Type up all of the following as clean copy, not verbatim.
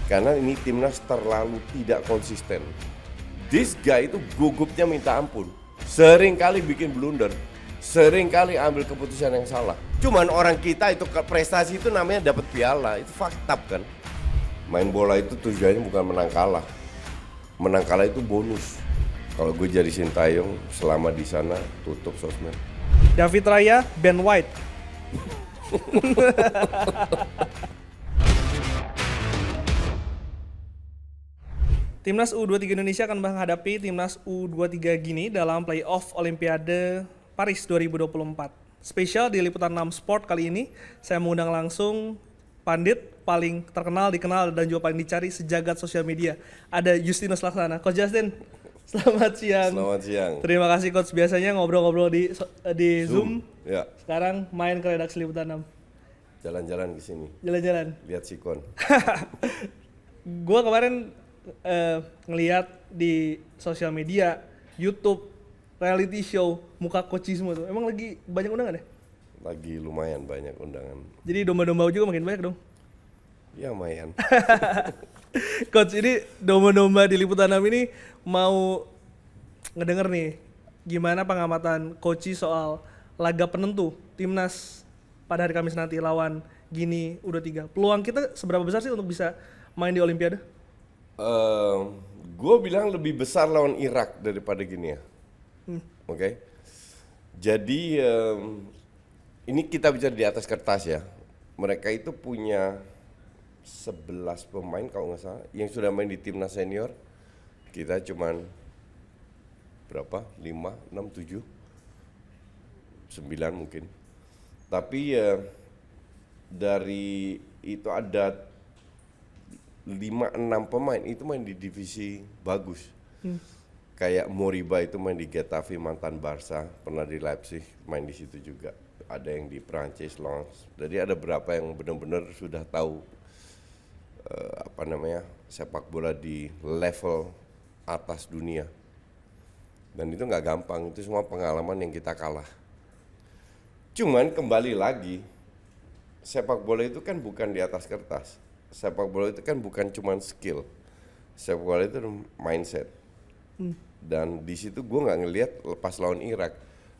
Karena ini timnas terlalu tidak konsisten. This guy itu gugupnya minta ampun. Sering kali bikin blunder, sering kali ambil keputusan yang salah. Cuman orang kita itu prestasi itu namanya dapat piala, itu fakta kan. Main bola itu tujuannya bukan menang kalah. Menang kalah itu bonus. Kalau gue jadi Sintayong selama di sana tutup sosmed. David Raya, Ben White. Timnas U23 Indonesia akan menghadapi Timnas U23 Gini dalam playoff Olimpiade Paris 2024. Spesial di Liputan 6 Sport kali ini, saya mengundang langsung pandit paling terkenal, dikenal, dan juga paling dicari sejagat sosial media. Ada Justinus Laksana. Coach Justin, selamat siang. Selamat siang. Terima kasih Coach, biasanya ngobrol-ngobrol di Zoom. Ya. Sekarang main ke redaksi Liputan 6. Jalan-jalan ke sini. Jalan-jalan. Lihat sikon. Gue kemarin ngeliat di sosial media, YouTube, reality show, muka coachismo tuh. Emang lagi banyak undangan ya? Lagi lumayan banyak undangan. Jadi domba-domba juga makin banyak dong. Ya lumayan. Coach, ini domba-domba di Liputan 6 ini mau ngedenger nih gimana pengamatan coach soal laga penentu Timnas pada hari Kamis nanti lawan Gini U23. Peluang kita seberapa besar sih untuk bisa main di Olimpiade? Gue bilang lebih besar lawan Irak daripada Gini ya. Oke. Jadi ini kita bicara di atas kertas ya. Mereka itu punya 11 pemain kalau nggak salah yang sudah main di timnas senior. Kita cuman berapa? 5, 6, 7, 9 mungkin. Tapi dari itu ada 5-6 pemain itu main di divisi bagus. Kayak Moriba itu main di Getafe, mantan Barca, pernah di Leipzig, main di situ juga. Ada yang di Prancis, Lens. Jadi ada beberapa yang benar-benar sudah tahu sepak bola di level atas dunia. Dan itu nggak gampang, itu semua pengalaman yang kita kalah. Cuman kembali lagi, sepak bola itu kan bukan di atas kertas. Sepak bola itu kan bukan cuma skill. Sepak bola itu mindset. Dan di situ gue nggak ngelihat lepas lawan Irak.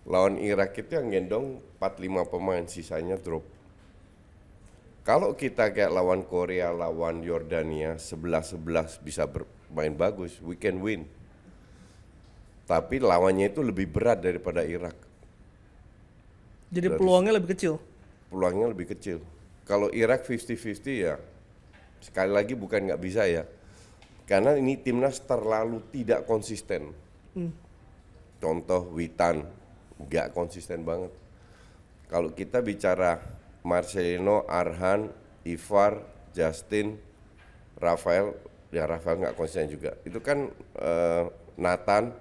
Lawan Irak itu yang gendong 4-5 pemain, sisanya drop. Kalau kita kayak lawan Korea, lawan Yordania, 11-11 bisa bermain bagus, we can win. Tapi lawannya itu lebih berat daripada Irak. Jadi peluangnya lebih kecil? Peluangnya lebih kecil. Kalau Irak 50-50 ya, sekali lagi bukan nggak bisa ya. Karena ini timnas terlalu tidak konsisten. Contoh Witan, nggak konsisten banget. Kalau kita bicara Marcelino, Arhan, Ivar, Justin, Rafael, ya Rafael nggak konsisten juga. Itu kan Nathan,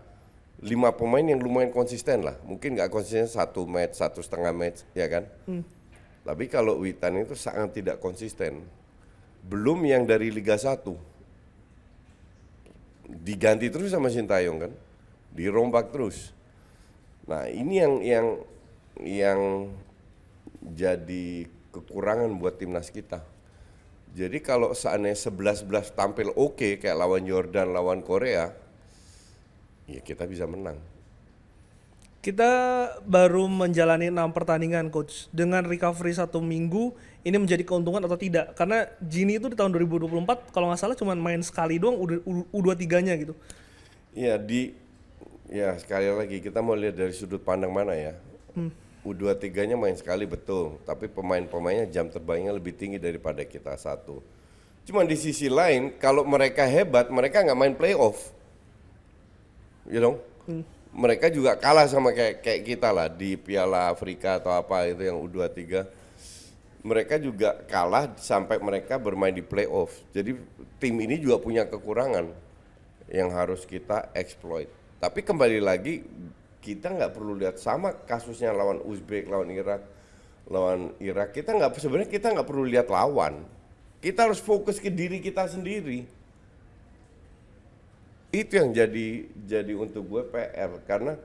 5 pemain yang lumayan konsisten lah. Mungkin nggak konsisten 1 match, 1,5 match, ya kan? Tapi kalau Witan itu sangat tidak konsisten. Belum yang dari Liga 1. Diganti terus sama Sintayong kan? Dirombak terus. Nah, ini yang jadi kekurangan buat timnas kita. Jadi kalau seandainya 11-11 tampil oke kayak lawan Jordan, lawan Korea, ya kita bisa menang. Kita baru menjalani 6 pertandingan Coach. Dengan recovery 1 minggu, ini menjadi keuntungan atau tidak? Karena Gini itu di tahun 2024 kalau nggak salah cuma main sekali doang U23-nya gitu. Ya sekali lagi kita mau lihat dari sudut pandang mana ya. U23-nya main sekali betul, tapi pemain-pemainnya jam terbangnya lebih tinggi daripada kita satu. Cuman di sisi lain, kalau mereka hebat, mereka nggak main playoff. You know? Mereka juga kalah sama kayak kita lah di Piala Afrika atau apa itu yang U23. Mereka juga kalah sampai mereka bermain di playoff. Jadi tim ini juga punya kekurangan yang harus kita exploit. Tapi kembali lagi kita nggak perlu lihat sama kasusnya lawan Uzbek, lawan Irak. Sebenarnya kita nggak perlu lihat lawan. Kita harus fokus ke diri kita sendiri. Itu yang jadi untuk gue PR, karena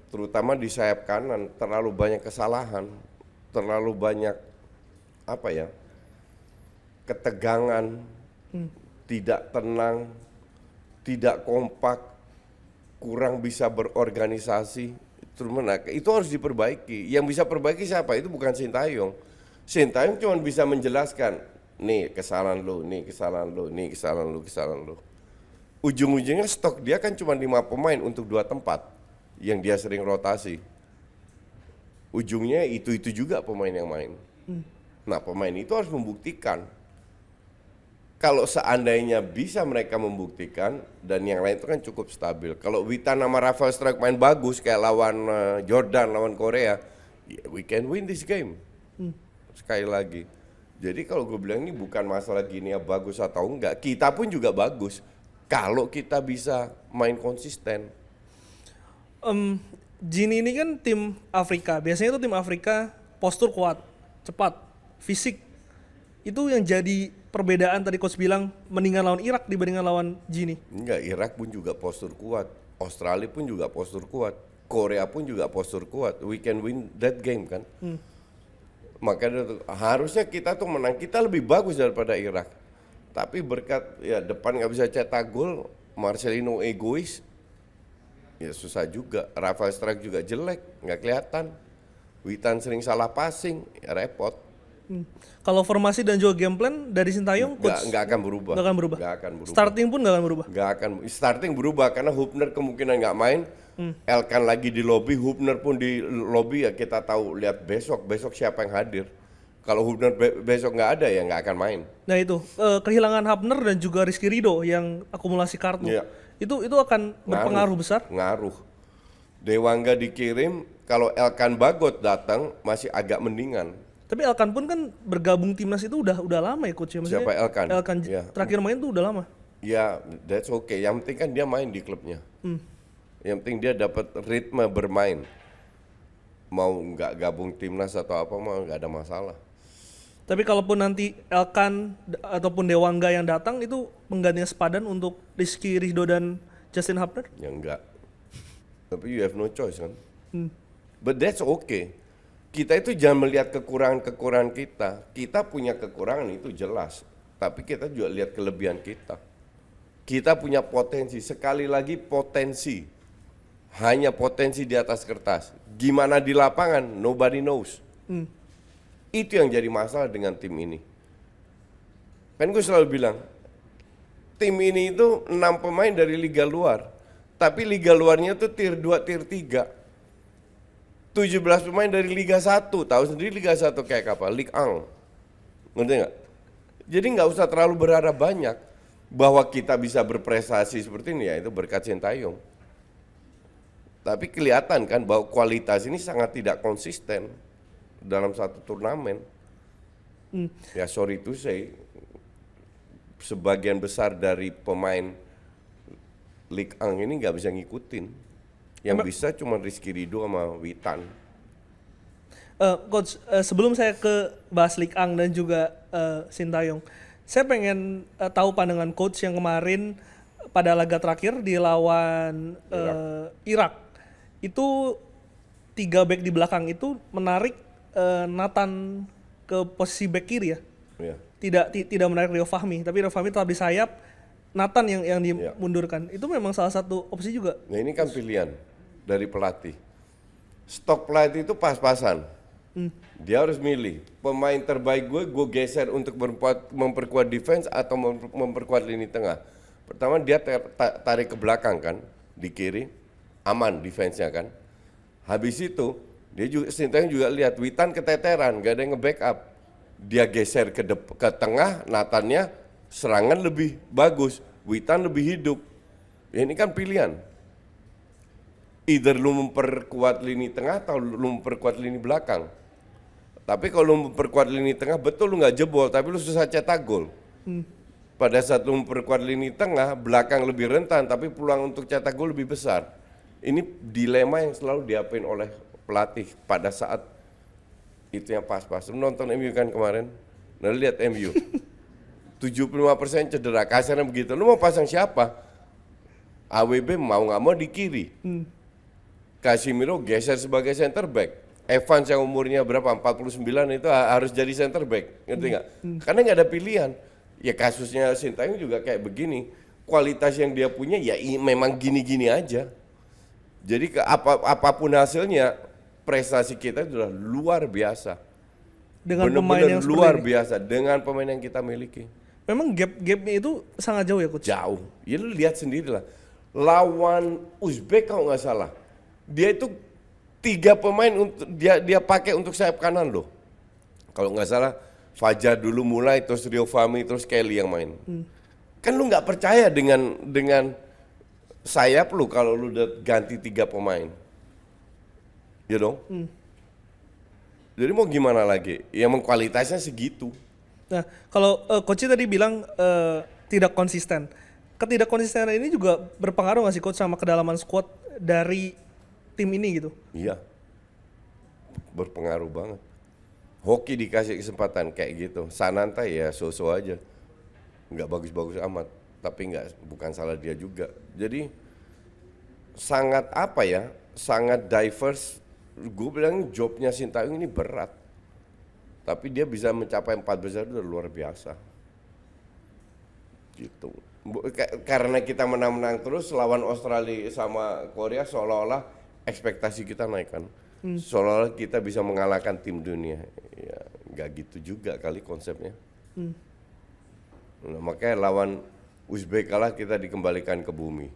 terutama di sayap kanan terlalu banyak kesalahan, terlalu banyak ketegangan, Tidak tenang, tidak kompak, kurang bisa berorganisasi. Itu harus diperbaiki. Yang bisa perbaiki siapa? Itu bukan Sintayong. Sintayong cuma bisa menjelaskan, nih kesalahan lu, nih kesalahan lu, nih kesalahan lu, kesalahan lu. Ujung-ujungnya stok dia kan cuma 5 pemain untuk 2 tempat yang dia sering rotasi. Ujungnya itu juga pemain yang main. Nah, pemain itu harus membuktikan. Kalau seandainya bisa mereka membuktikan dan yang lain itu kan cukup stabil. Kalau Witan sama Rafael Struijk main bagus kayak lawan Jordan, lawan Korea, we can win this game. Sekali lagi. Jadi kalau gue bilang ini bukan masalah gini ya bagus atau enggak, kita pun juga bagus. Kalau kita bisa main konsisten. Gini ini kan tim Afrika. Biasanya itu tim Afrika postur kuat, cepat, fisik. Itu yang jadi perbedaan tadi coach bilang mendingan lawan Irak dibandingkan lawan Gini. Enggak, Irak pun juga postur kuat. Australia pun juga postur kuat. Korea pun juga postur kuat. We can win that game kan. Makanya harusnya kita tuh menang. Kita lebih bagus daripada Irak. Tapi berkat ya depan nggak bisa cetak gol, Marcelino egois, ya susah juga. Rafael Struijk juga jelek, nggak kelihatan. Witan sering salah passing, ya repot. Kalau formasi dan juga game plan dari Sintayong, coach Nggak akan berubah. Nggak akan berubah. Nggak akan berubah. Starting pun nggak akan berubah. Nggak akan. Starting berubah karena Hubner kemungkinan nggak main. Elkan lagi di lobby, Hubner pun di lobby ya kita tahu lihat besok siapa yang hadir. Kalau Hubner besok nggak ada ya nggak akan main. Nah itu kehilangan Hubner dan juga Rizky Ridho yang akumulasi kartu. Iya. Itu akan berpengaruh besar. Ngaruh. Dewangga dikirim, kalau Elkan Bagot datang masih agak mendingan. Tapi Elkan pun kan bergabung timnas itu udah lama ya coach ya. Maksudnya Siapa Elkan? Elkan Ya. terakhir main tuh udah lama. Ya, that's okay. Yang penting kan dia main di klubnya. Yang penting dia dapat ritme bermain. Mau nggak gabung timnas atau apa mah nggak ada masalah. Tapi kalaupun nanti Elkan ataupun Dewangga yang datang itu penggantinya sepadan untuk Rizky Ridho dan Justin Hubner? Ya enggak. Tapi you have no choice kan. But that's okay. Kita itu jangan melihat kekurangan-kekurangan kita. Kita punya kekurangan itu jelas. Tapi kita juga lihat kelebihan kita. Kita punya potensi. Sekali lagi potensi. Hanya potensi di atas kertas. Gimana di lapangan? Nobody knows. Itu yang jadi masalah dengan tim ini. Kan gue selalu bilang, tim ini itu 6 pemain dari liga luar. Tapi liga luarnya tuh tier 2, tier 3. 17 pemain dari Liga 1. Tahu sendiri Liga 1 kayak apa? Ligue 1. Ngerti nggak? Jadi nggak usah terlalu berharap banyak. Bahwa kita bisa berprestasi seperti ini ya itu berkat Sintayong. Tapi kelihatan kan bahwa kualitas ini sangat tidak konsisten dalam satu turnamen. Ya sorry to say, sebagian besar dari pemain Ligue 1 ini nggak bisa ngikutin. Yang bisa cuma Rizky Ridho sama Witan. Coach, sebelum saya ke bahas Ligue 1 dan juga Sintayong, saya pengen tahu pandangan coach yang kemarin pada laga terakhir di lawan Irak. Itu 3 back di belakang itu menarik Nathan ke posisi back kiri ya. Yeah. Tidak menarik Rio Fahmi, tapi Rio Fahmi tetap di sayap. Nathan yang dimundurkan. Itu memang salah satu opsi juga. Nah ini kan pilihan dari pelatih. Stok pelatih itu pas-pasan. Dia harus milih pemain terbaik gue geser untuk memperkuat defense atau memperkuat lini tengah. Pertama dia tarik ke belakang kan, di kiri aman defense-nya kan. Habis itu dia juga Sintayong juga lihat Witan keteteran, gak ada yang nge-backup. Dia geser ke tengah, Nathannya serangan lebih bagus, Witan lebih hidup. Ya ini kan pilihan. Either lu memperkuat lini tengah atau lu memperkuat lini belakang. Tapi kalau lu memperkuat lini tengah betul lu nggak jebol, tapi lu susah cetak gol. Pada saat lu memperkuat lini tengah, belakang lebih rentan, tapi peluang untuk cetak gol lebih besar. Ini dilema yang selalu diapin oleh pelatih pada saat itu yang pas-pas. Lu nonton MU kan kemarin, nah lihat MU. 75% cedera, kasarnya begitu. Lu mau pasang siapa? AWB mau nggak mau di kiri. Casemiro geser sebagai center back. Evans yang umurnya berapa? 49 itu harus jadi center back, ngerti nggak? Karena nggak ada pilihan. Ya kasusnya Sintayong juga kayak begini. Kualitas yang dia punya ya memang gini-gini aja. Jadi apapun hasilnya, prestasi kita sudah luar biasa. Dengan pemain yang seperti luar ini. biasa dengan pemain yang kita miliki. Memang gapnya itu sangat jauh ya coach. Jauh. Ya lu lihat sendiri lah. Lawan Uzbek kalau nggak salah, dia itu 3 pemain untuk dia pakai untuk sayap kanan loh. Kalau nggak salah Fajar dulu mulai, terus Rio Fahmi, terus Kelly yang main. Kan lu nggak percaya dengan sayap lu kalau lu udah ganti 3 pemain. Ya dong? Jadi mau gimana lagi? Ya emang kualitasnya segitu. Nah, kalau coach tadi bilang tidak konsisten. Ketidakkonsistenan ini juga berpengaruh nggak sih coach sama kedalaman squad dari tim ini gitu? Iya. Berpengaruh banget. Hoki dikasih kesempatan kayak gitu. Sananta ya so-so aja. Nggak bagus-bagus amat. Tapi bukan salah dia juga. Jadi sangat apa ya? Sangat diverse. Gue bilang jobnya Sintayong ini berat. Tapi dia bisa mencapai 4 besar itu luar biasa. Gitu. Karena kita menang-menang terus lawan Australia sama Korea seolah-olah ekspektasi kita naik kan. Seolah-olah kita bisa mengalahkan tim dunia. Ya, nggak gitu juga kali konsepnya. Nah, makanya lawan Uzbek kalah kita dikembalikan ke bumi.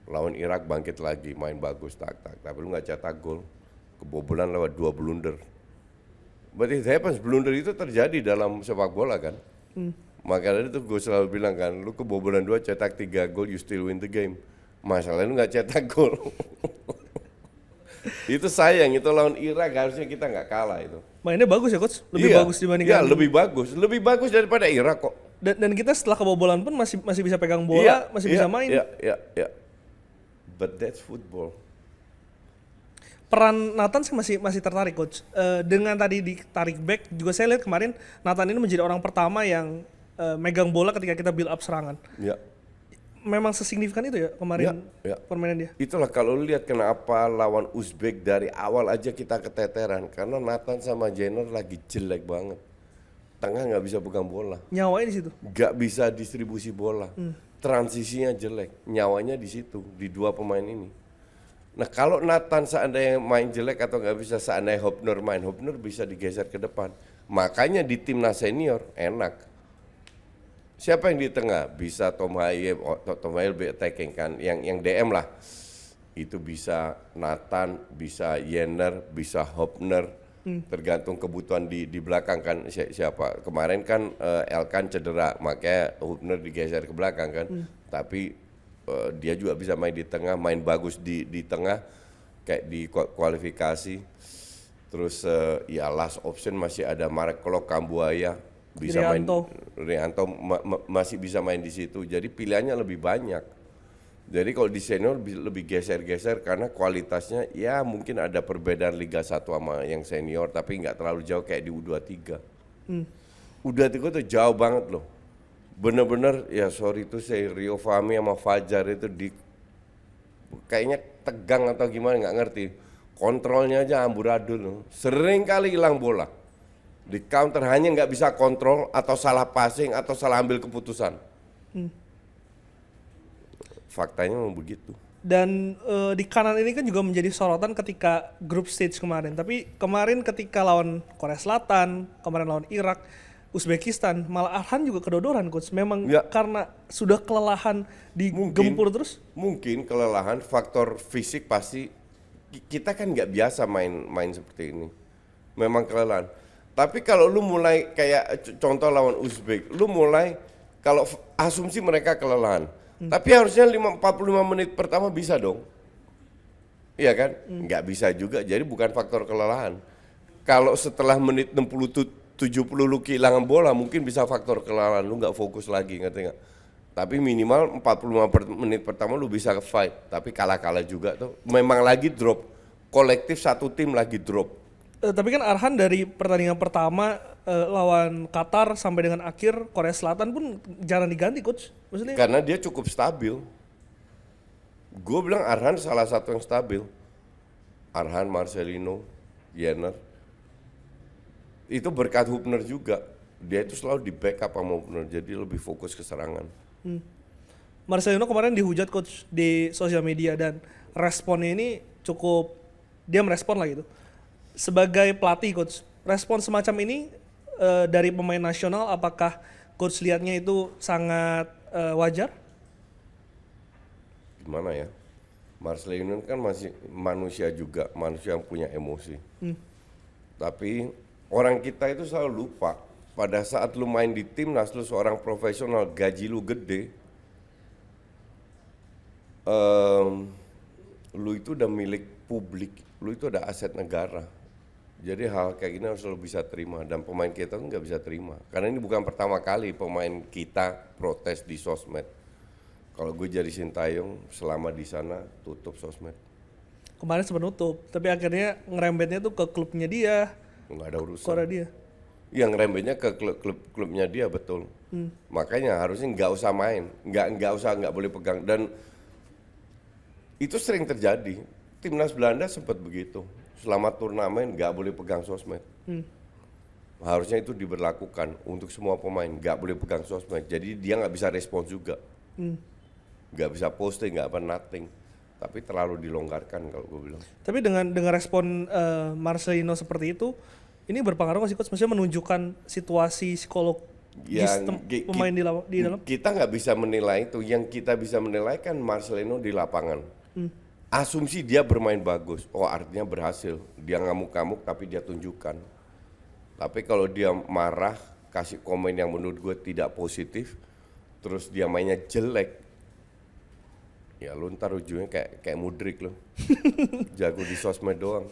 Lawan Irak bangkit lagi, main bagus, tak. Tapi lu nggak cetak gol. Kebobolan lewat 2 blunder. But it happens, blunder itu terjadi dalam sepak bola kan. Makanya itu gue selalu bilang kan, lu kebobolan 2 cetak 3 gol, you still win the game. Masalahnya lu nggak cetak gol. Itu sayang, itu lawan Irak harusnya kita nggak kalah itu. Mainnya bagus ya coach, lebih Iya, bagus dibandingkan. Iya, lebih bagus daripada Irak kok. Dan kita setelah kebobolan pun masih bisa pegang bola, masih bisa main. Iya. But that's football. Peran Nathan sih masih tertarik coach. Dengan tadi ditarik back juga saya lihat kemarin Nathan ini menjadi orang pertama yang megang bola ketika kita build up serangan. Ya. Memang sesignifikan itu ya kemarin Ya. permainan dia. Itulah kalau lu lihat kenapa lawan Uzbek dari awal aja kita keteteran karena Nathan sama Jenner lagi jelek banget. Tengah nggak bisa pegang bola, Nyawanya di situ. nggak bisa distribusi bola, transisinya jelek, nyawanya di situ di 2 pemain ini. Nah kalau Nathan seandainya main jelek atau nggak bisa, seandainya Hopner main, Hopner bisa digeser ke depan. Makanya di timnas senior enak. Siapa yang di tengah? Bisa Tom Hayem lebih attacking kan, yang DM lah. Itu bisa Nathan, bisa Jenner, bisa Hopner, tergantung kebutuhan di belakang kan siapa. Kemarin kan Elkan cedera, makanya Hopner digeser ke belakang kan. Tapi dia juga bisa main di tengah, main bagus di tengah kayak di kualifikasi. Terus ya last option masih ada Marek Klok, Kambuaya bisa Rianto masih bisa main di situ. Jadi pilihannya lebih banyak. Jadi kalau di senior lebih geser-geser karena kualitasnya ya mungkin ada perbedaan Liga 1 sama yang senior tapi nggak terlalu jauh kayak di U23. U23 tuh jauh banget loh. Bener-bener ya sorry tuh saya Rio Fahmi sama Fajar itu kayaknya tegang atau gimana nggak ngerti. Kontrolnya aja amburadul loh. Sering kali hilang bola. Di counter hanya nggak bisa kontrol atau salah passing atau salah ambil keputusan. Faktanya memang begitu. Dan di kanan ini kan juga menjadi sorotan ketika group stage kemarin. Tapi kemarin ketika lawan Korea Selatan, kemarin lawan Irak, Uzbekistan, malah Arhan juga kedodoran coach. Memang karena sudah kelelahan digempur terus. Mungkin kelelahan, faktor fisik pasti. Kita kan nggak biasa main seperti ini. Memang kelelahan. Tapi kalau lu mulai kayak contoh lawan Uzbek, lu mulai kalau asumsi mereka kelelahan. Tapi harusnya 45 menit pertama bisa dong. Iya kan? Nggak bisa juga, jadi bukan faktor kelelahan. Kalau setelah menit 60-70 lu kehilangan bola, mungkin bisa faktor kelelahan, lu nggak fokus lagi, ngerti nggak? Tapi minimal 45 menit pertama lu bisa fight, tapi kalah-kalah juga tuh. Memang lagi drop, kolektif satu tim lagi drop. Tapi kan Arhan dari pertandingan pertama lawan Qatar sampai dengan akhir Korea Selatan pun jarang diganti coach. Maksudnya karena dia cukup stabil. Gue bilang Arhan salah satu yang stabil. Arhan, Marcelino, Jenner. Itu berkat Hubner juga. Dia itu selalu di backup sama opener, jadi lebih fokus ke serangan. Marcelino kemarin dihujat coach di sosial media dan responnya ini cukup, dia merespon lah gitu. Sebagai pelatih coach, respon semacam ini dari pemain nasional apakah coach lihatnya itu sangat wajar? Gimana ya? Marcelino kan masih manusia juga, manusia yang punya emosi. Tapi orang kita itu selalu lupa, pada saat lu main di timnas, lu seorang profesional, gaji lu gede, lu itu udah milik publik, lu itu ada aset negara. Jadi hal kayak gini harus selalu bisa terima, dan pemain kita tuh nggak bisa terima. Karena ini bukan pertama kali pemain kita protes di sosmed. Kalau gue jadi Sintayong, selama di sana tutup sosmed. Kemarin sempat nutup, tapi akhirnya ngerembetnya tuh ke klubnya dia, Nggak ada urusan. Korea dia. Yang rembetnya ke klubnya dia, betul. Makanya harusnya nggak usah main, nggak boleh pegang. Dan itu sering terjadi. Timnas Belanda sempat begitu. Selama turnamen nggak boleh pegang sosmed. Harusnya itu diberlakukan untuk semua pemain, nggak boleh pegang sosmed. Jadi dia nggak bisa respons juga, nggak bisa posting, nggak apa nothing. Tapi terlalu dilonggarkan kalau gue bilang. Tapi dengan respon Marcelino seperti itu, ini berpengaruh nggak sih coach? Maksudnya menunjukkan situasi psikologis pemain di dalam? Kita nggak bisa menilai itu. Yang kita bisa menilai kan Marcelino di lapangan. Asumsi dia bermain bagus, oh artinya berhasil. Dia ngamuk-ngamuk tapi dia tunjukkan. Tapi kalau dia marah, kasih komen yang menurut gue tidak positif, terus dia mainnya jelek, ya lu ntar ujungnya kayak Mudrik lo. Jago di sosmed doang.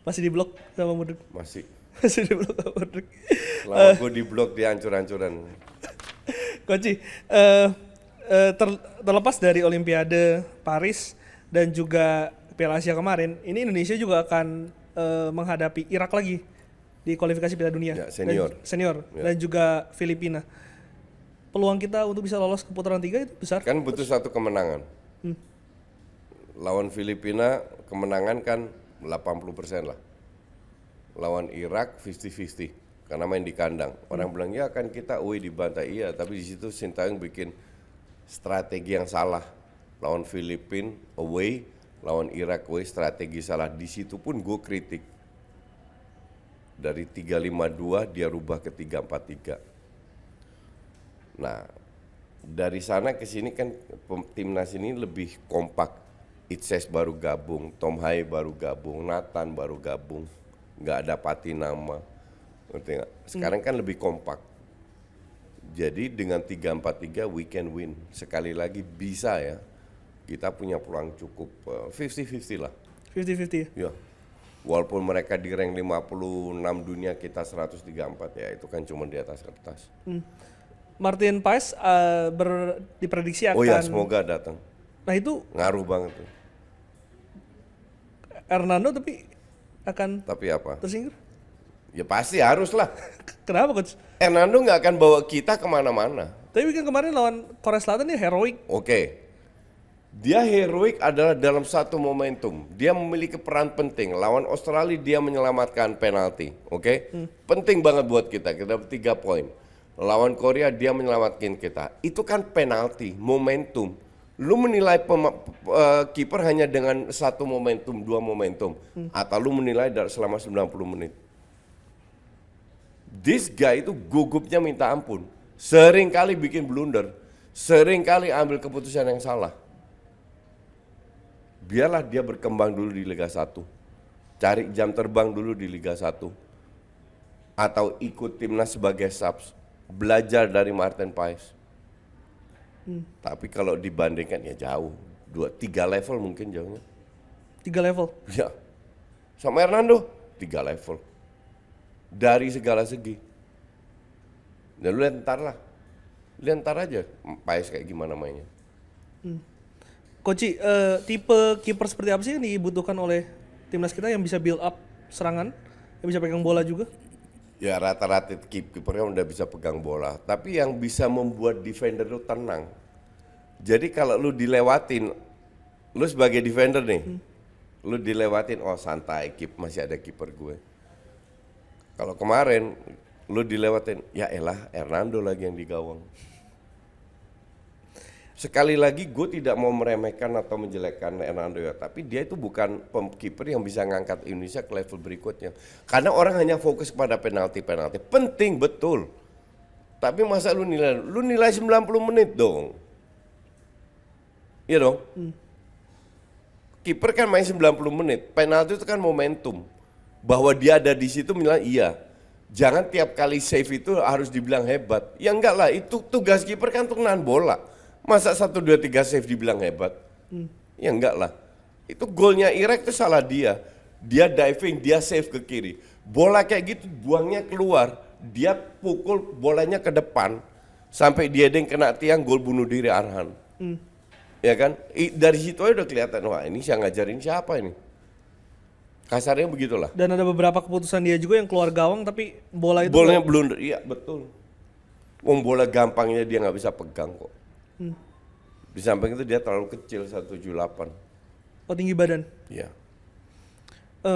Masih di blok sama Mudrik? Masih. Masih di blok sama Mudrik. Lama gue di blok dia hancur-hancuran. Coach, terlepas dari Olimpiade Paris dan juga Piala Asia kemarin, ini Indonesia juga akan menghadapi Irak lagi di kualifikasi Piala Dunia. Ya, senior. Ya. Dan juga Filipina. Peluang kita untuk bisa lolos ke putaran 3 itu besar. Kan butuh satu kemenangan. Lawan Filipina kemenangan kan 80% lah. Lawan Irak 50-50 karena main di kandang. Orang bilang ya kan kita away dibantai, iya, tapi di situ Sintayong bikin strategi yang salah. Lawan Filipina away, lawan Irak away, strategi salah. Di situ pun gue kritik. Dari 3-5-2 dia rubah ke 3-4-3. Nah, dari sana ke sini kan timnas ini lebih kompak. Itses baru gabung, Tom Hai baru gabung, Nathan baru gabung. Nggak ada Patinama. Ngerti nggak? Sekarang kan lebih kompak. Jadi dengan 3-4-3 we can win. Sekali lagi bisa ya. Kita punya peluang cukup 50-50 lah. 50-50 ya? Ya. Walaupun mereka di rank 56 dunia, kita 134 ya, itu kan cuma di atas kertas. Martin Paes diprediksi akan... Oh ya, semoga datang. Nah itu Ngaruh banget tuh. Hernando tapi akan Tapi apa? tersingkir? Ya pasti harus lah. Kenapa coach? Hernando nggak akan bawa kita kemana-mana. Tapi kan kemarin lawan Korea Selatan dia heroik. Oke. Dia heroik adalah dalam satu momentum. Dia memiliki peran penting. Lawan Australia dia menyelamatkan penalti. Oke? Penting banget buat kita. Kita dapat 3 poin. Lawan Korea dia menyelamatkan kita. Itu kan penalti, momentum. Lu menilai kiper hanya dengan 1 momentum, 2 momentum. Atau lu menilai selama 90 menit. This guy itu gugupnya minta ampun. Sering kali bikin blunder. Sering kali ambil keputusan yang salah. Biarlah dia berkembang dulu di Liga 1. Cari jam terbang dulu di Liga 1. Atau ikut timnas sebagai subs. Belajar dari Martin Paes. Tapi kalau dibandingkan ya jauh. 2-3 level mungkin jauhnya. 3 level? Ya. Sama Hernando, 3 level. Dari segala segi. Dan lu lihat ntar lah. Lihat ntar aja Paes kayak gimana mainnya. Coach, tipe kiper seperti apa sih yang dibutuhkan oleh timnas kita yang bisa build up serangan, yang bisa pegang bola juga? Ya rata-rata kipernya udah bisa pegang bola, tapi yang bisa membuat defender lu tenang. Jadi kalau lu dilewatin, lu sebagai defender nih, lu dilewatin, oh santai, masih ada kiper gue. Kalau kemarin lu dilewatin, ya elah Hernando lagi yang di gawang. Sekali lagi gue tidak mau meremehkan atau menjelekkan Hernando ya, tapi dia itu bukan kiper yang bisa ngangkat Indonesia ke level berikutnya. Karena orang hanya fokus pada penalti, penting betul. Tapi masa lu nilai 90 menit dong. Iya dong. Kiper kan main 90 menit, penalti itu kan momentum. Bahwa dia ada di situ bilang iya. Jangan tiap kali save itu harus dibilang hebat. Ya enggak lah, itu tugas kiper kan untuk nahan bola. Masa 1, 2, 3 save dibilang hebat? Ya enggak lah. Itu golnya Irak itu salah dia. Dia diving, dia save ke kiri. Bola kayak gitu buangnya keluar. Dia pukul bolanya ke depan. Sampai dia yang kena tiang, gol bunuh diri Arhan. Ya kan? Dari situ aja udah kelihatan, wah ini yang ngajarin siapa ini? Kasarnya begitulah. Dan ada beberapa keputusan dia juga yang keluar gawang tapi bola itu Bolanya blunder, iya betul. Wong bola gampangnya dia nggak bisa pegang kok. Di samping itu dia terlalu kecil 178. Oh, tinggi badan. Iya.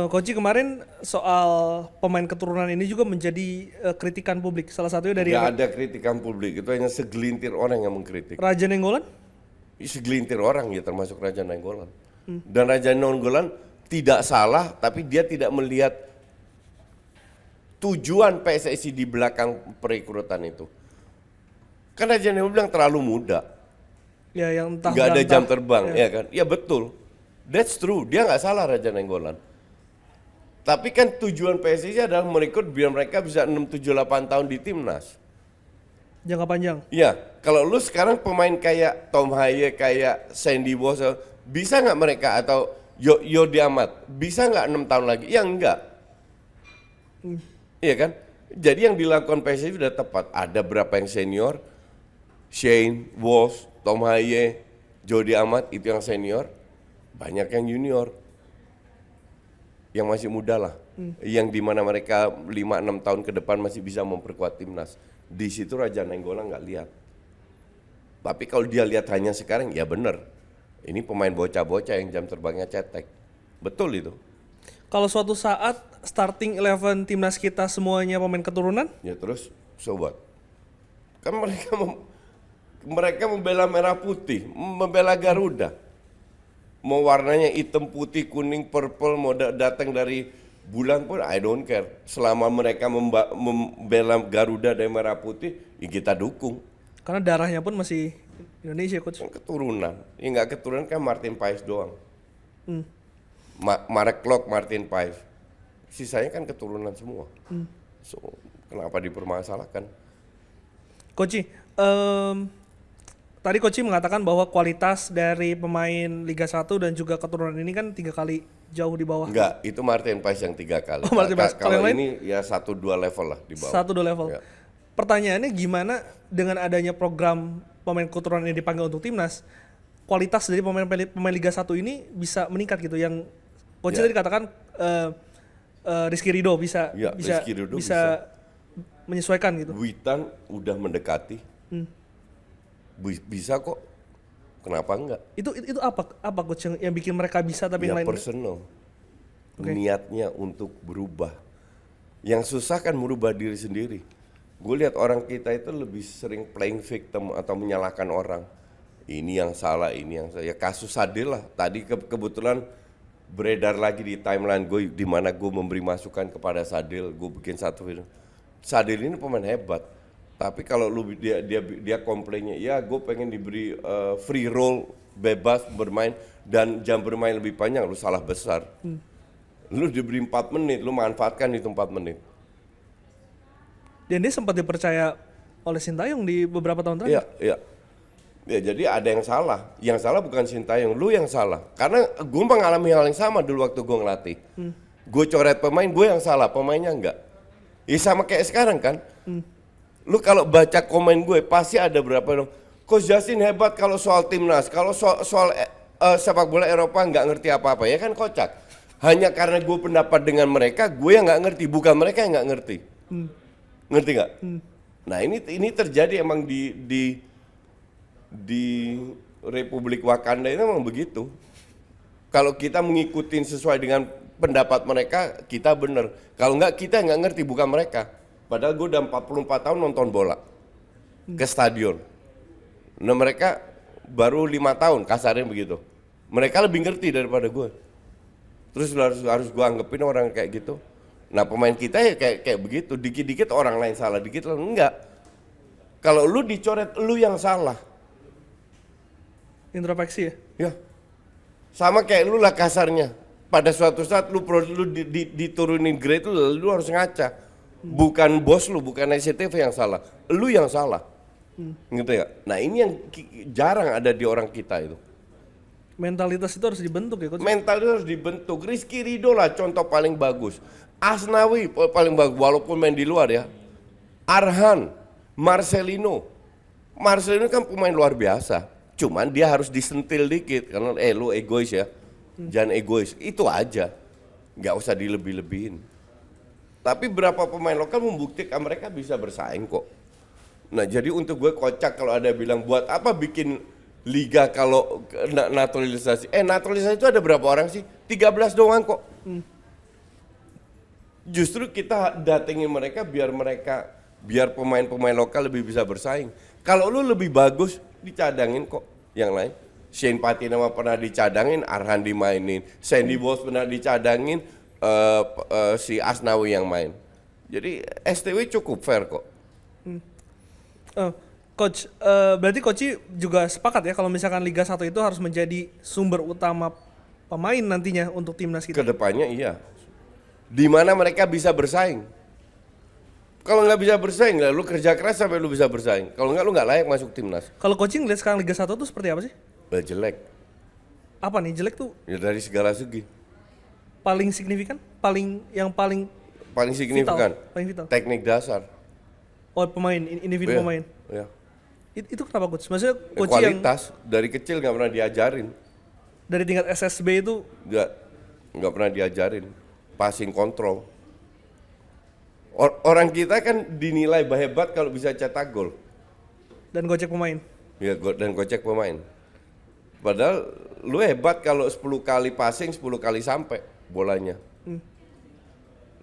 Coach kemarin soal pemain keturunan ini juga menjadi kritikan publik. Salah satunya dari Gak ada kritikan publik, itu hanya segelintir orang yang mengkritik. Raja Nenggolan. Segelintir orang ya termasuk Raja Nainggolan. Dan Raja Nainggolan tidak salah, tapi dia tidak melihat tujuan PSSI di belakang perekrutan itu. Kan Raja Nainggolan bilang terlalu muda. Ya, yang entah Nggak ada berantah. jam terbang, ya kan? Ya betul, that's true. Dia nggak salah Raja Nainggolan. Tapi kan tujuan PSSI adalah merekrut biar mereka bisa 6, 7, 8 tahun di timnas. Jangka panjang. Iya, kalau lu sekarang pemain kayak Tom Haye, kayak Sandy Bose, bisa nggak mereka atau Yodi Amat, bisa nggak 6 tahun lagi? Ya enggak. Iya kan? Jadi yang dilakukan PSSI sudah tepat. Ada berapa yang senior, Shane, Wolf, Tom Haye, Jody Amat itu yang senior, banyak yang junior, yang masih muda lah, yang dimana mereka 5-6 tahun ke depan masih bisa memperkuat timnas. Di situ Raja Nainggolan nggak lihat. Tapi kalau dia lihat hanya sekarang, ya bener. Ini pemain bocah-bocah yang jam terbangnya cetek, betul itu. Kalau suatu saat starting 11 timnas kita semuanya pemain keturunan, Ya terus, sobat, kan mereka membela merah putih, membela Garuda. Mau warnanya hitam, putih, kuning, purple, mau datang dari bulan pun I don't care. Selama mereka membela Garuda dan merah putih, ya kita dukung. karena darahnya pun masih Indonesia, Coach. Kan keturunan, ya nggak keturunan kan Martin Paes doang. Marek Klok, Martin Paes. Sisanya kan keturunan semua. So, kenapa dipermasalahkan? Coach, tadi Coach mengatakan bahwa kualitas dari pemain Liga 1 dan juga keturunan ini kan 3 kali jauh di bawah. Enggak, itu Martin Paes yang 3 kali. Oh, Martin Paes. Kalau Kalau yang ini ya 1-2 level lah di bawah. 1-2 level. Ya. Pertanyaannya gimana dengan adanya program pemain keturunan yang dipanggil untuk timnas, kualitas dari pemain Liga 1 ini bisa meningkat gitu. Yang Coach Ya. tadi katakan Rizky Ridho bisa Ya, bisa, Rizky Ridho bisa menyesuaikan gitu. Witan udah mendekati. Bisa kok. Kenapa enggak? Itu apa Coach yang bikin mereka bisa tapi yang Ya lain enggak? personal. Oke. Niatnya untuk berubah. Yang susah kan merubah diri sendiri. Gue lihat orang kita itu lebih sering playing victim atau menyalahkan orang. Ini yang salah, ini yang salah. Ya kasus Sadil lah. Tadi kebetulan beredar lagi di timeline gue, di mana gue memberi masukan kepada Sadil. Gue bikin satu video. Sadil ini pemain hebat. Tapi kalau lu dia komplainnya, ya gue pengen diberi free roll, bebas bermain dan jam bermain lebih panjang, lu salah besar. Lu diberi 4 menit, lu manfaatkan itu 4 menit. Dan dia sempat dipercaya oleh Sintayong di beberapa tahun terakhir. Iya, iya. Ya jadi ada yang salah. Yang salah bukan Sintayong, lu yang salah. Karena gue mengalami hal yang sama dulu waktu gue ngelatih. Gue coret pemain, gue yang salah, pemainnya enggak. Ya sama kayak sekarang kan. Lu kalau baca komen gue pasti ada berapa dong. Coach Justin hebat kalau soal timnas, kalau soal sepak bola Eropa nggak ngerti apa-apa, ya kan kocak. Hanya karena gue pendapat dengan mereka, gue yang nggak ngerti, bukan mereka yang nggak ngerti. Ngerti nggak? Nah ini terjadi emang di Republik Wakanda itu memang begitu. Kalau kita mengikuti sesuai dengan pendapat mereka, kita bener. Kalau nggak, kita nggak ngerti, bukan mereka. Padahal gue udah 44 tahun nonton bola ke stadion. Nah mereka baru 5 tahun, kasarnya begitu. Mereka lebih ngerti daripada gue. Terus harus gue anggapin orang kayak gitu. Nah pemain kita ya kayak begitu. Dikit-dikit orang lain salah, dikit enggak. Kalau lu dicoret, lu yang salah. Introspeksi ya? Ya, sama kayak lu lah kasarnya. Pada suatu saat lu diturunin grade lu harus ngaca. Bukan bos lu, bukan SCTV yang salah. Lu yang salah. Gitu ya. Nah ini yang jarang ada di orang kita itu. Mentalitas itu harus dibentuk ya, Coach? Mental itu harus dibentuk. Rizky Ridho lah contoh paling bagus. Asnawi paling bagus walaupun main di luar ya. Arhan, Marcelino. Marcelino kan pemain luar biasa. Cuman dia harus disentil dikit karena lu egois ya. Jangan egois. Itu aja. Nggak usah dilebih-lebihin. Tapi berapa pemain lokal membuktikan mereka bisa bersaing kok. Nah jadi untuk gue kocak kalau ada bilang buat apa bikin liga kalau naturalisasi. Naturalisasi itu ada berapa orang sih? 13 doang kok. Justru kita datengin mereka biar pemain-pemain lokal lebih bisa bersaing. Kalau lu lebih bagus dicadangin kok yang lain. Shane Patinama pernah dicadangin, Arhan dimainin. Sandy Walsh pernah dicadangin, si Asnawi yang main. Jadi STW cukup fair kok. Coach, berarti Coach juga sepakat ya kalau misalkan Liga 1 itu harus menjadi sumber utama pemain nantinya untuk timnas kita? Kedepannya iya. Di mana mereka bisa bersaing. Kalau nggak bisa bersaing, lu kerja keras sampai lu bisa bersaing. Kalau nggak, lu nggak layak masuk timnas. Kalau Coach ngeliat sekarang Liga 1 itu seperti apa sih? Jelek. Apa nih jelek tuh? Ya dari segala segi. Paling signifikan? Paling signifikan. Paling vital. Teknik dasar. Oh pemain, individu pemain. Ya. Itu kenapa Coach? Maksudnya Coach kualitas dari kecil nggak pernah diajarin. Dari tingkat SSB itu? Nggak pernah diajarin. Passing control. Orang kita kan dinilai hebat kalau bisa cetak gol. Dan gocek pemain? Ya, dan gocek pemain. Padahal lu hebat kalau 10 kali passing, 10 kali sampai bolanya.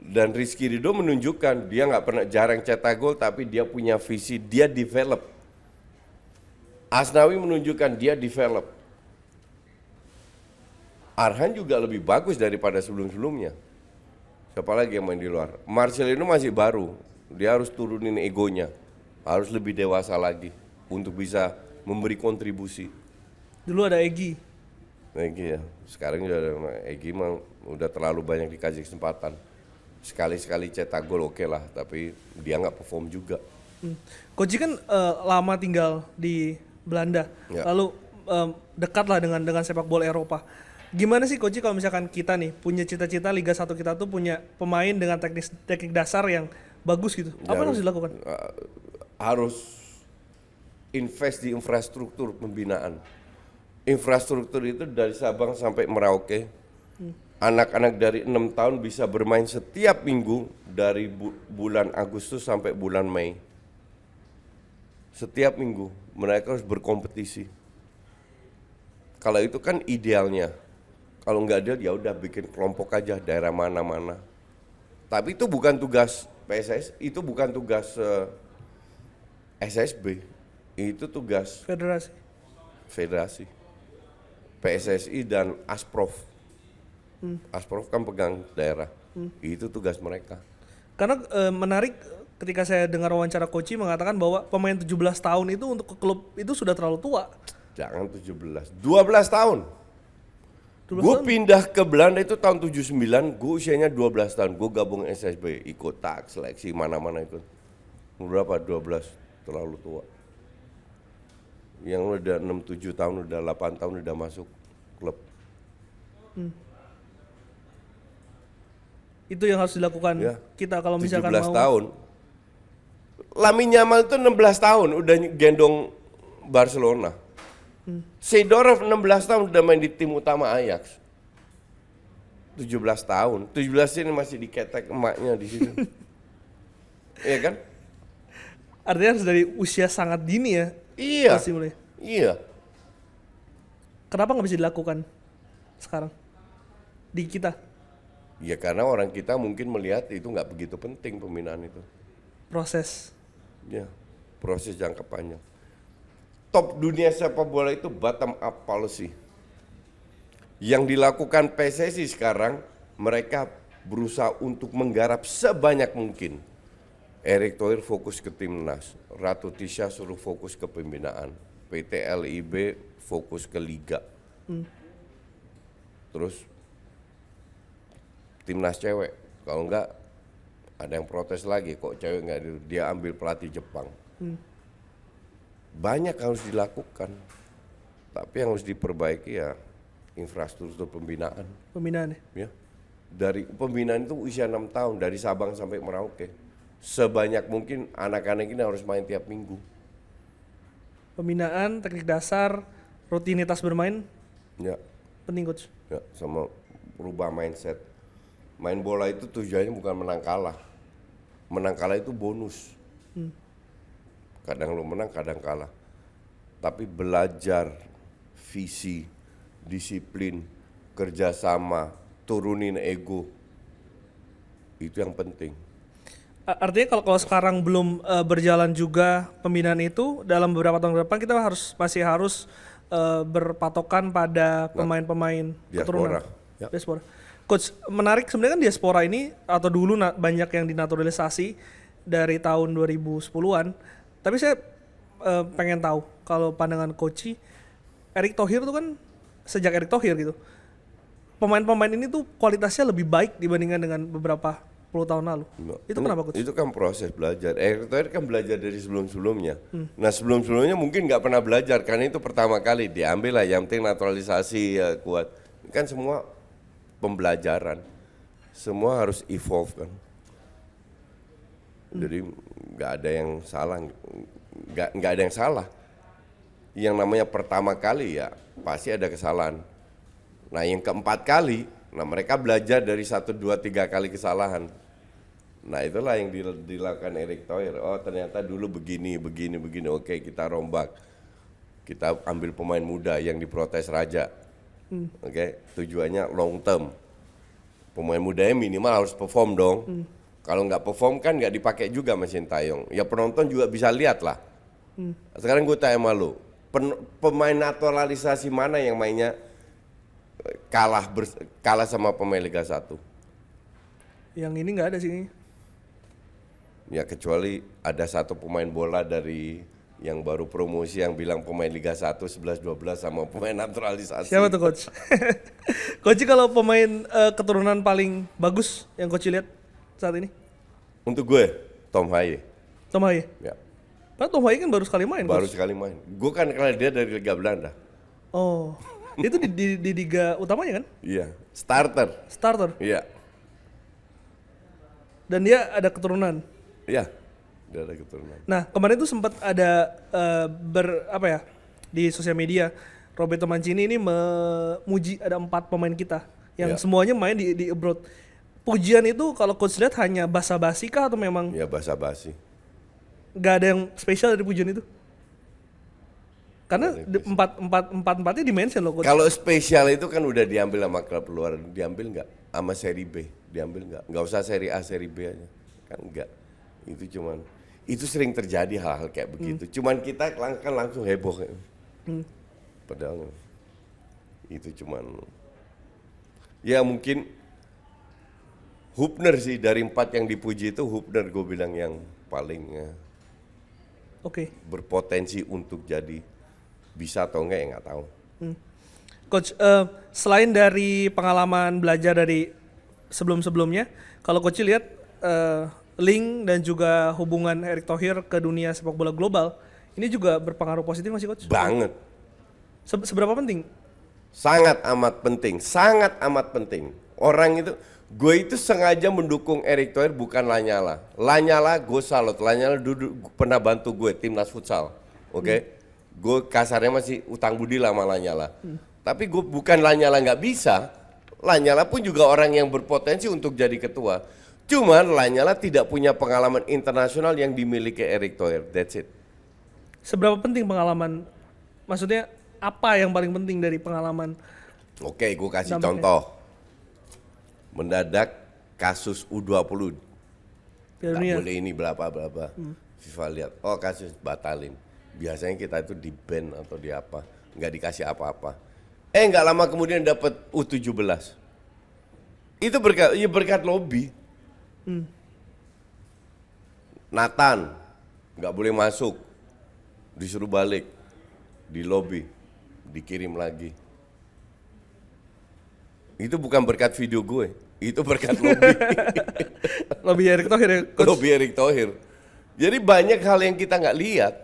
Dan Rizky Ridho menunjukkan dia nggak pernah jarang cetak gol, tapi dia punya visi, dia develop. Asnawi menunjukkan dia develop. Arhan juga lebih bagus daripada sebelum-sebelumnya. Siapa lagi yang main di luar? Marcelino masih baru, dia harus turunin egonya, harus lebih dewasa lagi untuk bisa memberi kontribusi. Dulu ada Egy ya, sekarang udah ada Egy mah udah terlalu banyak dikasih kesempatan. Sekali-sekali cetak gol oke lah, tapi dia nggak perform juga. Coach kan lama tinggal di Belanda, Ya. lalu dekat lah dengan sepak bola Eropa. Gimana sih Coach kalau misalkan kita nih punya cita-cita Liga 1 kita tuh punya pemain dengan teknik dasar yang bagus gitu, apa yang harus dilakukan? Harus invest di infrastruktur pembinaan. Infrastruktur itu dari Sabang sampai Merauke. Anak-anak dari 6 tahun bisa bermain setiap minggu dari bulan Agustus sampai bulan Mei. Setiap minggu mereka harus berkompetisi. Kalau itu kan idealnya. Kalau nggak ideal ya udah bikin kelompok aja daerah mana-mana. Tapi itu bukan tugas PSS, itu bukan tugas SSB. Itu tugas federasi. PSSI dan Asprof. Asprof kan pegang daerah. Itu tugas mereka. Karena menarik ketika saya dengar wawancara Coach mengatakan bahwa pemain 17 tahun itu untuk ke klub itu sudah terlalu tua. Jangan 17, 12 tahun. Gue pindah ke Belanda itu tahun 79, gue usianya 12 tahun. Gue gabung SSB, ikut seleksi mana-mana ikut. Berapa? 12, terlalu tua. Yang udah 6-7 tahun, udah 8 tahun udah masuk klub. Itu yang harus dilakukan Ya. kita kalau misalkan 17 mau. tahun. Lamine Yamal itu 16 tahun udah gendong Barcelona. Seedorf 16 tahun udah main di tim utama Ajax. 17 tahun. 17 ini masih diketek emaknya di situ. Iya kan? Artinya harus dari usia sangat dini ya. Iya. Pasti mulai. Iya. Kenapa nggak bisa dilakukan sekarang di kita? Ya karena orang kita mungkin melihat itu nggak begitu penting pembinaan itu. Proses. Ya, proses jangka panjang. Top dunia sepak bola itu bottom up policy. Yang dilakukan PSSI sekarang, mereka berusaha untuk menggarap sebanyak mungkin. Erick Thohir fokus ke timnas, Ratu Tisha suruh fokus ke pembinaan, PT LIB fokus ke liga. Terus timnas cewek, kalau enggak ada yang protes lagi kok cewek enggak, dia ambil pelatih Jepang. Banyak harus dilakukan, tapi yang harus diperbaiki ya infrastruktur pembinaan. Pembinaan ya? Ya, dari pembinaan itu usia 6 tahun dari Sabang sampai Merauke, sebanyak mungkin anak-anak ini harus main tiap minggu. Pembinaan, teknik dasar, rutinitas bermain Ya, penting coach. ya, sama berubah mindset. Main bola itu tujuannya bukan menang kalah. Menang kalah itu bonus. Kadang lu menang, kadang kalah. Tapi belajar visi, disiplin, kerjasama, turunin ego, itu yang penting. Artinya kalau sekarang belum berjalan juga pembinaan itu, dalam beberapa tahun ke depan kita masih harus berpatokan pada pemain-pemain keturunan. Ya. Diaspora. Coach, menarik sebenarnya kan diaspora ini atau dulu banyak yang dinaturalisasi dari tahun 2010-an. Tapi saya pengen tahu kalau pandangan coach, Erick Thohir itu kan sejak Erick Thohir gitu, pemain-pemain ini tuh kualitasnya lebih baik dibandingkan dengan beberapa puluh tahun lalu. Itu kenapa coach? Itu kan proses belajar. Erick Thohir kan belajar dari sebelum-sebelumnya. Nah sebelum-sebelumnya mungkin nggak pernah belajar karena itu pertama kali diambil lah. Yang penting naturalisasi ya kuat. Kan semua pembelajaran, semua harus evolve kan. Jadi nggak ada yang salah, nggak ada yang salah. Yang namanya pertama kali ya pasti ada kesalahan. Nah yang keempat kali, nah mereka belajar dari 1, 2, 3 kali kesalahan. Nah itulah yang dilakukan Erick Thohir. Oh ternyata dulu begini. Oke kita rombak, kita ambil pemain muda yang diprotes Raja. Oke, tujuannya long term. Pemain mudanya minimal harus perform dong. Kalau nggak perform kan nggak dipakai juga mesin Tayong. Ya penonton juga bisa lihat lah. Sekarang gue tanya sama lu, pemain naturalisasi mana yang mainnya kalah sama pemain Liga 1? Yang ini nggak ada sih. Ya kecuali ada satu pemain bola dari yang baru promosi yang bilang pemain Liga 1 11-12 sama pemain naturalisasi. Siapa tuh coach? Coach kalau pemain keturunan paling bagus yang coach lihat saat ini? Untuk gue, Tom Haye. Tom Haye. Ya. Padahal Tom Haye kan baru sekali main. Baru coach. sekali main. Gue kan kenal dia dari Liga Belanda. Oh, itu di liga utamanya kan? Iya, starter. Starter. Iya. Dan dia ada keturunan. Iya. Dia ada keturunan. Nah kemarin tuh sempat ada di sosial media Roberto Mancini ini memuji ada 4 pemain kita yang semuanya main di abroad. Pujian itu kalau coach lihat hanya basa-basi kah atau memang? Ya basa-basi. Gak ada yang spesial dari pujian itu? Karena empatnya dimention loh coach. Kalau spesial itu kan udah diambil sama klub luar, diambil nggak? Sama seri B, diambil nggak? Nggak usah seri A, seri B aja, kan enggak. Itu sering terjadi hal-hal kayak begitu. Cuman kita kan langsung heboh. Padahal itu cuman, ya mungkin Hubner sih dari 4 yang dipuji itu Hubner gue bilang yang paling berpotensi untuk jadi bisa atau enggak ya nggak tahu. Coach, selain dari pengalaman belajar dari sebelum-sebelumnya, kalau coach lihat link dan juga hubungan Erick Thohir ke dunia sepak bola global, ini juga berpengaruh positif masih coach? Banget. Seberapa penting? Sangat amat penting. Orang itu, gue itu sengaja mendukung Erick Thohir bukan Lanyala. Lanyala gue salut, Lanyala dulu pernah bantu gue timnas futsal, oke? Gue kasarnya masih utang budi lah sama Lanyala. Tapi gue bukan Lanyala nggak bisa, Lanyala pun juga orang yang berpotensi untuk jadi ketua. Cuman Lanyala tidak punya pengalaman internasional yang dimiliki Erick Thohir, that's it. Seberapa penting pengalaman? Maksudnya apa yang paling penting dari pengalaman? Oke, gue kasih Dampaknya. contoh. Mendadak kasus U20 Piala nggak Dunia. boleh ini bla bla bla bla. FIFA lihat, oh kasus batalin. Biasanya kita itu di ban atau di apa, nggak dikasih apa-apa. Nggak lama kemudian dapat U17. Itu berkat lobby. Nathan nggak boleh masuk, disuruh balik, di lobby, dikirim lagi. Itu bukan berkat video gue, itu berkat lobby. Lebih Erick Thohir ya, Coach? Lobby Erick Thohir. Jadi banyak hal yang kita nggak lihat.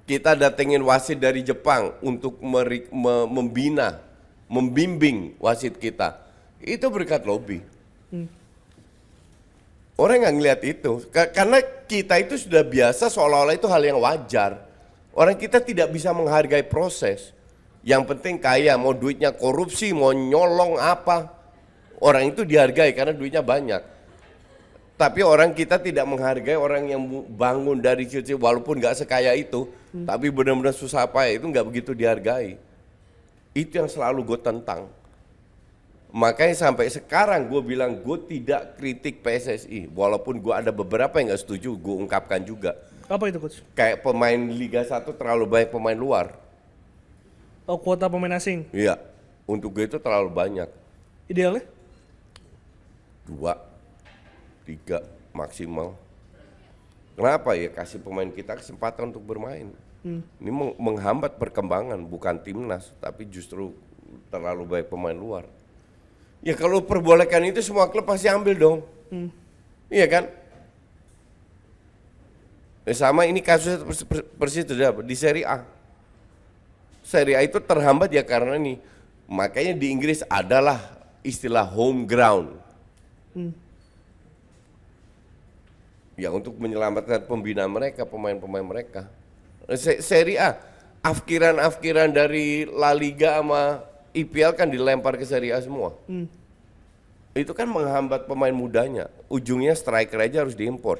Kita datengin wasit dari Jepang untuk membina, membimbing wasit kita. Itu berkat lobby. Orang nggak ngeliat itu, karena kita itu sudah biasa seolah-olah itu hal yang wajar. Orang kita tidak bisa menghargai proses. Yang penting kaya, mau duitnya korupsi, mau nyolong apa, orang itu dihargai karena duitnya banyak. Tapi orang kita tidak menghargai orang yang bangun dari kecil, walaupun nggak sekaya itu, tapi benar-benar susah payah itu nggak begitu dihargai. Itu yang selalu gue tentang. Makanya sampai sekarang gue bilang gue tidak kritik PSSI, walaupun gue ada beberapa yang nggak setuju, gue ungkapkan juga. Apa itu, Coach? Kayak pemain Liga 1 terlalu banyak pemain luar. Oh, kuota pemain asing. Iya, untuk gue itu terlalu banyak. Idealnya? 2, 3 maksimal. Kenapa ya kasih pemain kita kesempatan untuk bermain? Ini menghambat perkembangan, bukan timnas, tapi justru terlalu banyak pemain luar. Ya kalau perbolehkan itu semua klub pasti ambil dong. Iya kan? Sama ini kasusnya persis di Serie A. Serie A itu terhambat ya karena ini. Makanya di Inggris adalah istilah home ground. Ya untuk menyelamatkan pembina mereka, pemain-pemain mereka. Serie A, afkiran dari La Liga sama IPL kan dilempar ke Serie A semua. Itu kan menghambat pemain mudanya. Ujungnya striker aja harus diimpor.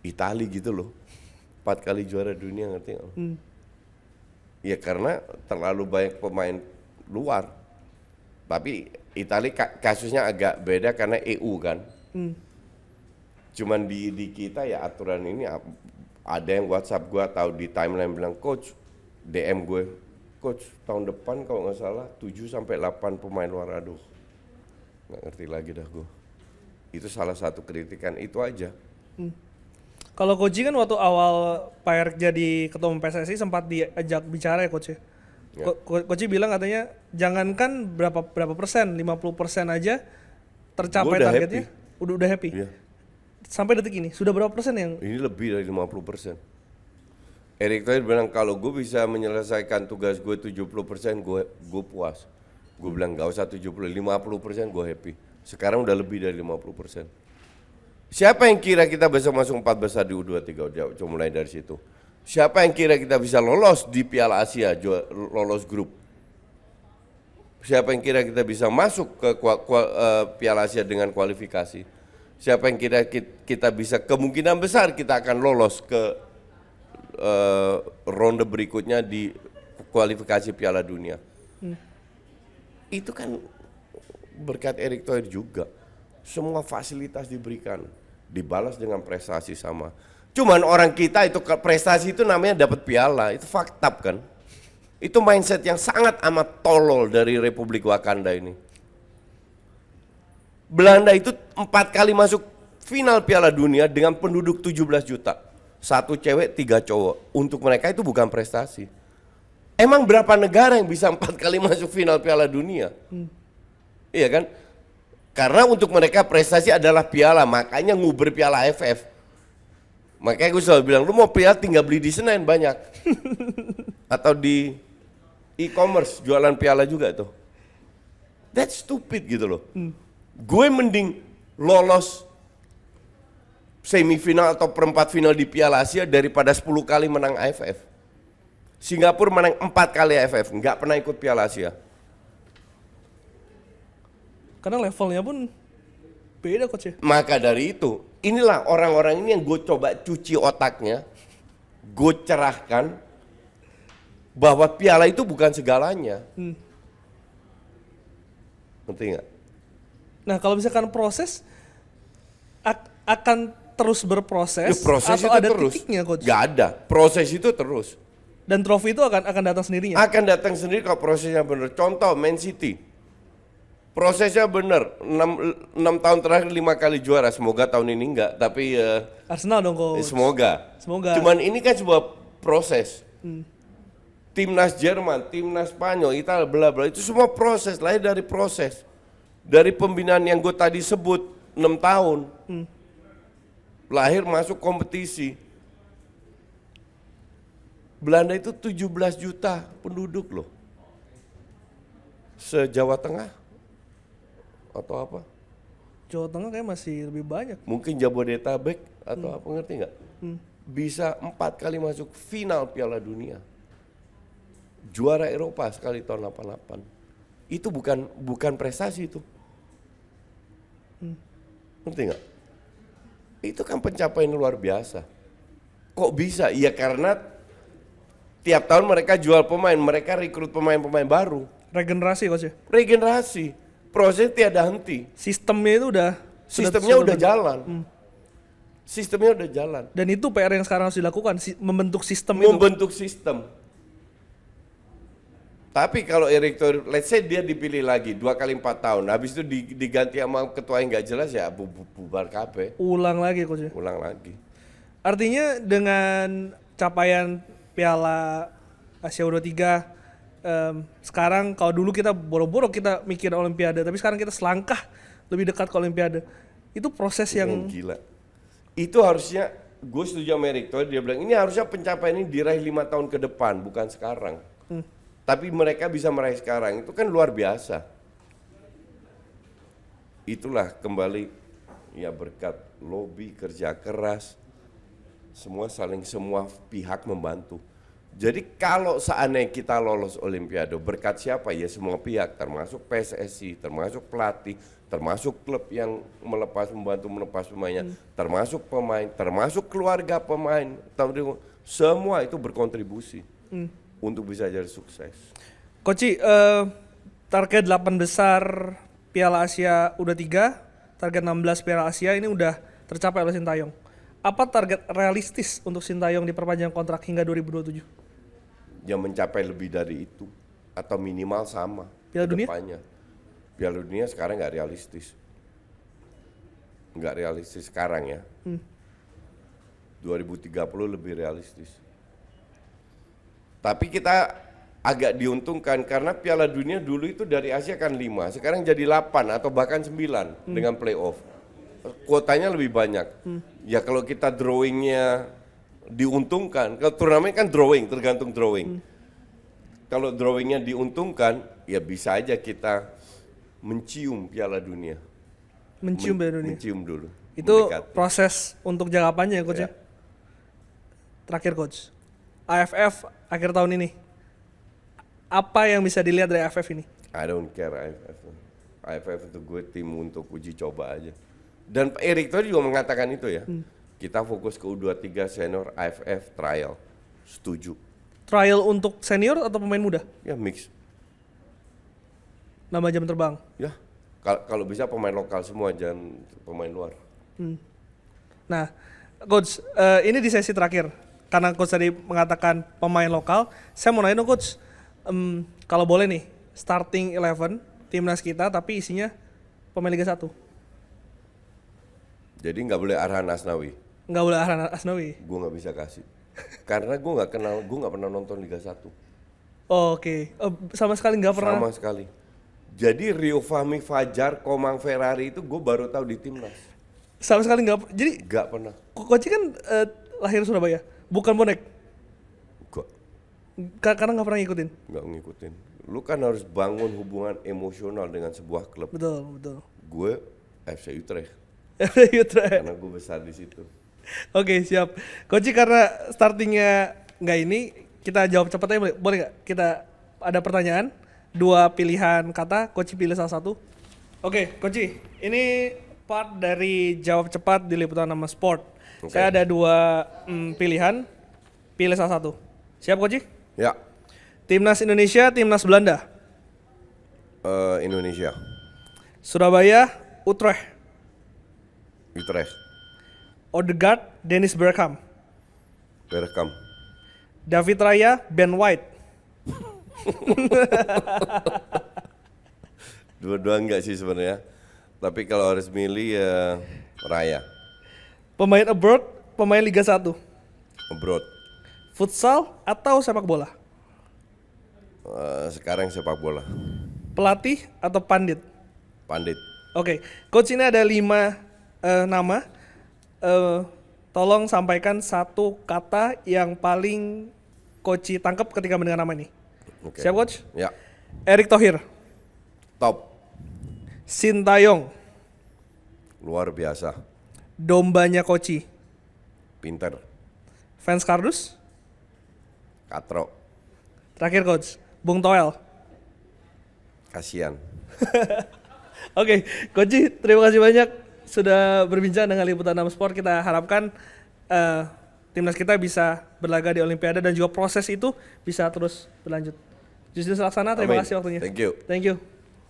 Itali gitu loh. 4 kali juara dunia, ngerti nggak? Ya karena terlalu banyak pemain luar. Tapi Itali kasusnya agak beda karena EU kan. Cuman di kita ya aturan ini ada yang WhatsApp gue tahu di timeline bilang, coach DM gue, coach tahun depan kalau nggak salah 7-8 pemain luar. Aduh, nggak ngerti lagi dah gue. Itu salah satu kritikan itu aja. Kalau Koji kan waktu awal Pak Erick jadi ketua umum PSSI sempat diajak bicara ya, Coach ya. Koji bilang katanya jangankan berapa persen, 50% aja tercapai targetnya. Udah happy. Iya. Sampai detik ini sudah berapa persen yang ini lebih dari 50%. Erick Thohir bilang kalau gue bisa menyelesaikan tugas gue 70%, gue puas. Gue bilang nggak usah 70, 50% gue happy. Sekarang udah lebih dari 50%. Siapa yang kira kita bisa masuk 4 besar di U23? Coba mulai dari situ. Siapa yang kira kita bisa lolos di Piala Asia, lolos grup? Siapa yang kira kita bisa masuk ke Piala Asia dengan kualifikasi? Siapa yang kira kita bisa, kemungkinan besar kita akan lolos ke ronde berikutnya di kualifikasi Piala Dunia? Itu kan berkat Erick Thohir juga. Semua fasilitas diberikan, dibalas dengan prestasi sama. Cuman orang kita itu prestasi itu namanya dapat piala, itu fakta kan? Itu mindset yang sangat amat tolol dari Republik Wakanda ini. Belanda itu 4 kali masuk final Piala Dunia dengan penduduk 17 juta. 1 cewek, 3 cowok. Untuk mereka itu bukan prestasi. Emang berapa negara yang bisa 4 kali masuk final Piala Dunia? Iya kan? Karena untuk mereka prestasi adalah piala, makanya nguber piala AFF. Makanya gue selalu bilang, lu mau piala tinggal beli di Senayan banyak. Atau di e-commerce jualan piala juga tuh. That's stupid gitu loh. Gue mending lolos semifinal atau perempat final di Piala Asia daripada 10 kali menang AFF. Singapura menang 4 kali AFF, nggak pernah ikut Piala Asia. karena levelnya pun beda, Coach ya. Maka dari itu, inilah orang-orang ini yang gue coba cuci otaknya, gue cerahkan bahwa piala itu bukan segalanya. Ngerti nggak? Nah kalau misalkan proses, akan terus berproses Ya, proses atau itu ada terus. titiknya, Coach? Gak ada. Proses itu terus. Dan trofi itu akan datang sendirinya. Akan datang sendiri kalau prosesnya benar. Contoh Man City. Prosesnya benar. 6 tahun terakhir 5 kali juara. Semoga tahun ini enggak. Tapi Arsenal dong, Coach. semoga. Semoga. Cuman ini kan sebuah proses. Timnas Jerman, timnas Spanyol, Italia, bla bla, itu semua proses, lahir dari proses. Dari pembinaan yang gue tadi sebut 6 tahun. Lahir masuk kompetisi. Belanda itu 17 juta penduduk loh. Se-Jawa Tengah atau apa? Jawa Tengah kayak masih lebih banyak. Mungkin Jabodetabek atau apa, ngerti nggak? Bisa 4 kali masuk final Piala Dunia. Juara Eropa sekali tahun 88. Itu bukan prestasi itu. Ngerti nggak? Itu kan pencapaian luar biasa. Kok bisa? Ya karena tiap tahun mereka jual pemain, mereka rekrut pemain-pemain baru. Regenerasi, Coach ya. Regenerasi, proses tiada henti. Sistemnya itu Sistemnya udah jalan. Sistemnya udah jalan. Dan itu PR yang sekarang harus dilakukan, membentuk sistem itu. Membentuk sistem. Tapi kalau Erick Thohir, let's say dia dipilih lagi 2 kali 4 tahun, habis itu diganti sama ketua yang nggak jelas, ya bubar kabeh. Ulang lagi, Coach ya. Ulang lagi. Artinya dengan capaian Piala Asia U23, sekarang kalau dulu kita boro-boro kita mikir Olimpiade, tapi sekarang kita selangkah lebih dekat ke Olimpiade. Itu proses yang Gila. Itu harusnya, gue setuju sama Erick Thohir, dia bilang ini harusnya pencapaian ini diraih 5 tahun ke depan, bukan sekarang. Tapi mereka bisa meraih sekarang, itu kan luar biasa. Itulah kembali ya berkat lobby, kerja keras, semua pihak membantu. Jadi kalau seandainya kita lolos Olimpiade, berkat siapa? Ya semua pihak, termasuk PSSI, termasuk pelatih, termasuk klub yang membantu melepas pemainnya, termasuk pemain, termasuk keluarga pemain, semua itu berkontribusi untuk bisa jadi sukses. Coach, target 8 besar Piala Asia U23, target 16 Piala Asia ini udah tercapai oleh Sintayong. Apa target realistis untuk Sintayong di perpanjangan kontrak hingga 2027? Yang mencapai lebih dari itu atau minimal sama. Piala Dunia? Depannya. Piala Dunia sekarang nggak realistis. Nggak realistis sekarang ya. 2030 lebih realistis. Tapi kita agak diuntungkan karena Piala Dunia dulu itu dari Asia kan 5, sekarang jadi 8 atau bahkan 9 dengan playoff. Kuotanya lebih banyak. Ya kalau kita drawingnya diuntungkan, kalau turnamen kan drawing, tergantung drawing. Kalau drawingnya diuntungkan, ya bisa aja kita mencium Piala Dunia. Mencium Piala Dunia. Mencium dulu. Itu mendekati. proses untuk jangka panjang ya, Coach ya. Terakhir, Coach. AFF akhir tahun ini. Apa yang bisa dilihat dari AFF ini? I don't care AFF. AFF itu gue tim untuk uji coba aja. Dan Erick Thohir juga mengatakan itu ya. Kita fokus ke U23 senior AFF trial. Setuju. Trial untuk senior atau pemain muda? Ya mix. Nama jam terbang. Ya. Kalau bisa pemain lokal semua, jangan pemain luar. Nah, Coach, ini di sesi terakhir. Karena Coach tadi mengatakan pemain lokal, saya mau nanya dong, Coach. Kalau boleh nih, starting 11 timnas kita tapi isinya pemain Liga 1. Jadi nggak boleh Arhan Asnawi. Nggak boleh Arhan Asnawi. Gue nggak bisa kasih. Karena gue nggak pernah nonton Liga 1. Oh, oke. Sama sekali nggak pernah. Sama sekali. Jadi Rio Fahmi Fajar, Komang Ferrari itu gue baru tahu di timnas. Sama sekali nggak. Jadi Nggak pernah. Coach kan lahir Surabaya, bukan bonek. Gue Karena nggak pernah ngikutin. nggak ngikutin. Lu kan harus bangun hubungan emosional dengan sebuah klub. Betul. Gue FC Utrecht. Utrecht. Karena gue besar di situ. Oke, siap. Coach, karena startingnya nggak ini, kita jawab cepat aja boleh nggak? Kita ada pertanyaan, 2 pilihan kata, Coach pilih salah satu. Oke, Coach, ini part dari jawab cepat di Liputan 6 Sport. Oke. Saya ada 2 pilihan, pilih salah satu. Siap, Coach? Ya, Timnas Indonesia, Timnas Belanda. Indonesia. Surabaya, Utrecht. Utrecht. Odegaard, Dennis Bergkamp. Bergkamp. David Raya, Ben White. Dua-dua enggak sih sebenarnya. Tapi kalau harus milih ya Raya. Pemain abroad, pemain Liga 1. Abroad. Futsal atau sepak bola? Sekarang sepak bola. Pelatih atau pandit? Pandit. Oke, coach ini ada 5 nama. Tolong sampaikan satu kata yang paling coach tangkap ketika mendengar nama ini. Oke. Siap coach? Ya. Erick Thohir, Top. Sintayong, Luar biasa. dombanya Koci, Pinter. fans kardus. Katro. Terakhir coach, Bung Toel. Kasian. Oke, Koci, terima kasih banyak sudah berbincang dengan Liputan 6 Sport. Kita harapkan timnas kita bisa berlaga di Olimpiade dan juga proses itu bisa terus berlanjut. Justinus Laksana, terima Amin. kasih waktunya. Thank you. Thank you.